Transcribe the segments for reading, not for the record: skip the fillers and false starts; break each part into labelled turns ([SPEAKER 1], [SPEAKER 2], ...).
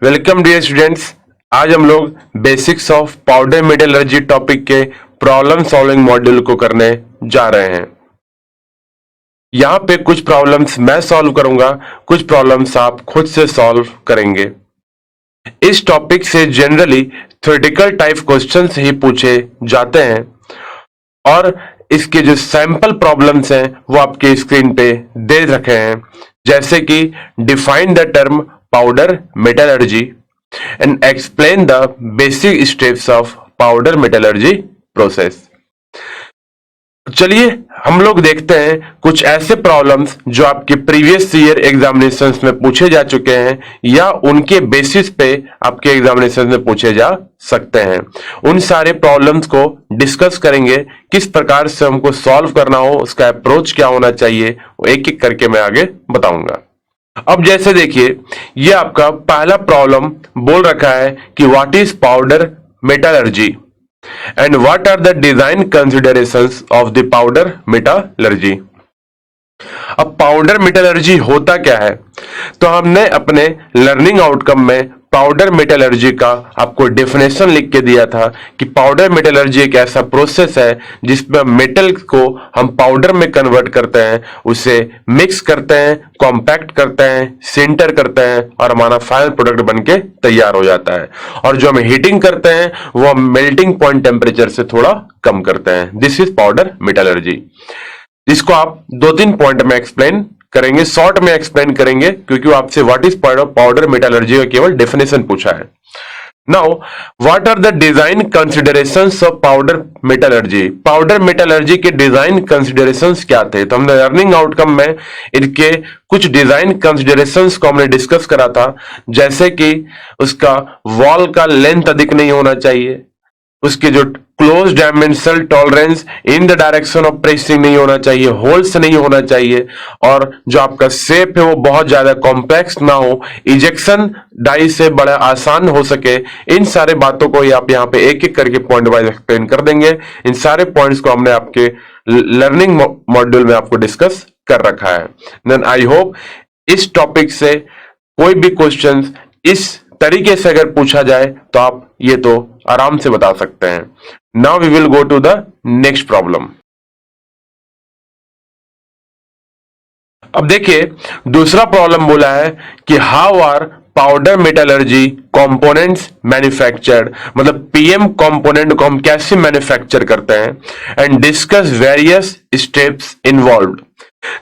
[SPEAKER 1] Welcome dear students. आज हम लोग basics of powder metallurgy topic के प्रॉब्लम सॉल्विंग मॉड्यूल को करने जा रहे हैं। यहाँ पे कुछ प्रॉब्लम्स मैं सॉल्व करूंगा, कुछ प्रॉब्लम्स आप खुद से सॉल्व करेंगे। इस टॉपिक से जनरली थ्योरेटिकल टाइप क्वेश्चंस ही पूछे जाते हैं और इसके जो सैंपल प्रॉब्लम्स हैं वो आपके स्क्रीन पे दे रखे हैं, जैसे कि define the term powder metallurgy and explain the basic steps of powder metallurgy process। चलिए हम लोग देखते हैं कुछ ऐसे प्रॉब्लम्स जो आपके प्रीवियस ईयर एग्जामिनेशंस में पूछे जा चुके हैं या उनके बेसिस पे आपके एग्जामिनेशन में पूछे जा सकते हैं। उन सारे प्रॉब्लम्स को डिस्कस करेंगे, किस प्रकार से हमको सॉल्व करना हो, उसका अप्रोच क्या होना चाहिए, वो एक एक करके मैं आगे बताऊंगा। अब जैसे देखिए, ये आपका पहला प्रॉब्लम बोल रखा है कि what is powder metallurgy and what are the design considerations of the powder metallurgy. अब पाउडर मेटलर्जी होता क्या है, तो हमने अपने लर्निंग आउटकम में पाउडर मेटलर्जी का आपको डेफिनेशन लिख के दिया था कि पाउडर मेटलर्जी एक ऐसा प्रोसेस है जिसमें मेटल को हम पाउडर में कन्वर्ट करते हैं, उसे मिक्स करते हैं, कॉम्पैक्ट करते हैं, सिंटर करते हैं और हमारा फाइनल प्रोडक्ट बनके तैयार हो जाता है। और जो हम हीटिंग करते हैं वो हम मेल्टिंग पॉइंट टेम्परेचर से थोड़ा कम करते हैं। This is powder metallurgy. इसको आप 2-3 पॉइंट में एक्सप्लेन करेंगे, शॉर्ट में एक्सप्लेन करेंगे, क्योंकि वो आपसे व्हाट इज पाउडर मेटलर्जी का केवल डेफिनेशन पूछा है। Now what are the design considerations of powder metallurgy. Powder metallurgy के डिजाइन कंसिडरेशंस क्या थे, तो हमने लर्निंग आउटकम में इनके कुछ डिजाइन कंसिडरेशंस को हमने डिस्कस करा था, जैसे कि उसका वॉल का लेंथ अधिक नहीं होना चाहिए, उसके जो close dimensional tolerance in the direction of pressing नहीं होना चाहिए, होल्स नहीं होना चाहिए, और जो आपका शेप है वो बहुत ज्यादा कॉम्प्लेक्स ना हो, इजेक्शन डाई से बड़ा आसान हो सके। इन सारे बातों को आप यहाँ पे एक एक करके पॉइंट वाइज एक्सप्लेन कर देंगे। इन सारे पॉइंट्स को हमने आपके लर्निंग मॉड्यूल में आपको डिस्कस कर रखा है। देन आई होप इस टॉपिक से कोई भी क्वेश्चन इस तरीके से अगर पूछा जाए तो आप ये तो आराम से बता सकते हैं। Now we will go to the next problem. अब देखिए, दूसरा प्रॉब्लम बोला है कि how are powder metallurgy components manufactured, मतलब पीएम कंपोनेंट को हम कैसे मैन्युफैक्चर करते हैं, and discuss various steps involved.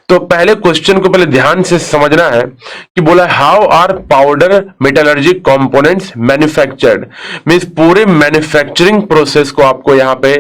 [SPEAKER 1] तो पहले क्वेश्चन को पहले ध्यान से समझना है कि बोला how are powder metallurgy components manufactured, means पूरे मैन्युफैक्चरिंग प्रोसेस को आपको यहां पे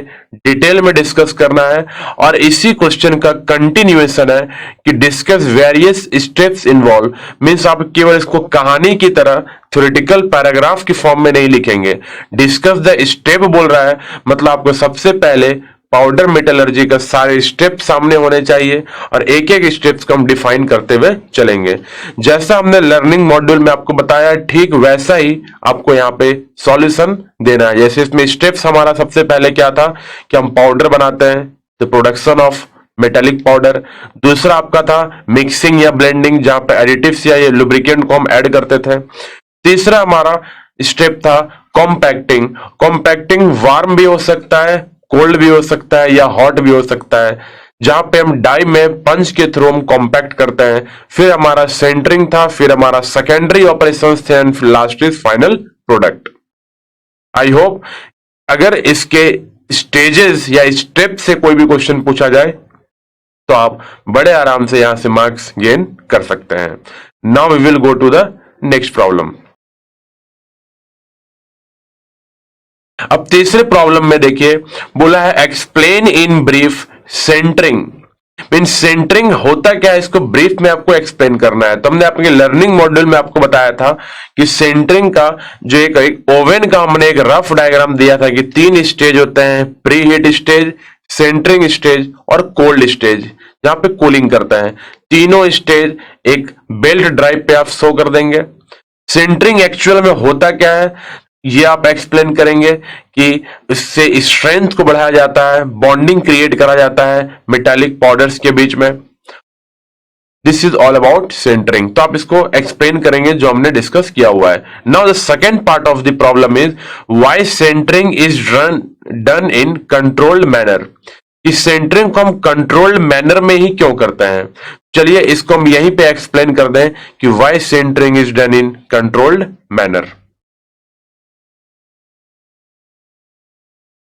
[SPEAKER 1] डिटेल में डिस्कस करना है। और इसी क्वेश्चन का कंटिन्यूएशन है कि discuss various steps involve, means आप केवल इसको कहानी की तरह थ्योरेटिकल पैराग्राफ की फॉर्म में नहीं लिखेंगे। डिस्कस द स्टेप बोल रहा है, मतलब आपको सबसे पहले पाउडर मेटलर्जी का सारे स्टेप सामने होने चाहिए और एक एक स्टेप्स को हम डिफाइन करते हुए चलेंगे। जैसा हमने लर्निंग मॉड्यूल में आपको बताया, ठीक वैसा ही आपको यहाँ पे सॉल्यूशन देना है। जैसे इसमें स्टेप्स हमारा सबसे पहले क्या था कि हम पाउडर बनाते हैं, the production of metallic powder. दूसरा आपका था मिक्सिंग या ब्लेंडिंग, जहां पे एडिटिव्स या ये लुब्रिकेंट को हम ऐड करते थे। तीसरा हमारा स्टेप था कॉम्पैक्टिंग। कॉम्पैक्टिंग वार्म भी हो सकता है, कोल्ड भी हो सकता है या हॉट भी हो सकता है, जहां पे हम डाई में पंच के थ्रू हम कॉम्पैक्ट करते हैं। फिर हमारा सेंटरिंग था, फिर हमारा सेकेंडरी ऑपरेशंस थे, and last is final product. I hope अगर इसके स्टेजेस या स्टेप से कोई भी क्वेश्चन पूछा जाए तो आप बड़े आराम से यहां से मार्क्स गेन कर सकते हैं। Now we will go to the next problem. अब तीसरे प्रॉब्लम में देखिए, बोला है explain in brief sintering. Mean sintering होता क्या है, इसको ब्रीफ में आपको एक्सप्लेन करना है। तो हमने आपके लर्निंग मॉड्यूल में आपको बताया था कि सेंटरिंग का जो एक ओवन का हमने एक रफ डायग्राम दिया था कि 3 स्टेज होते हैं, preheat stage, sintering stage और कोल्ड स्टेज, जहां पे कूलिंग करता है। तीनों स्टेज एक बेल्ट ड्राइव पे आप शो कर देंगे। सेंटरिंग एक्चुअल में होता क्या है ये आप एक्सप्लेन करेंगे कि इससे स्ट्रेंथ को बढ़ाया जाता है, बॉन्डिंग क्रिएट करा जाता है मेटालिक पाउडर्स के बीच में। This is all about sintering. तो आप इसको एक्सप्लेन करेंगे जो हमने डिस्कस किया हुआ है। Now the second part of the problem is why sintering is done in controlled manner. इस सेंटरिंग को हम कंट्रोल्ड मैनर में ही क्यों करते हैं। चलिए इसको हम यहीं पे एक्सप्लेन कर दें कि why sintering is done in controlled manner.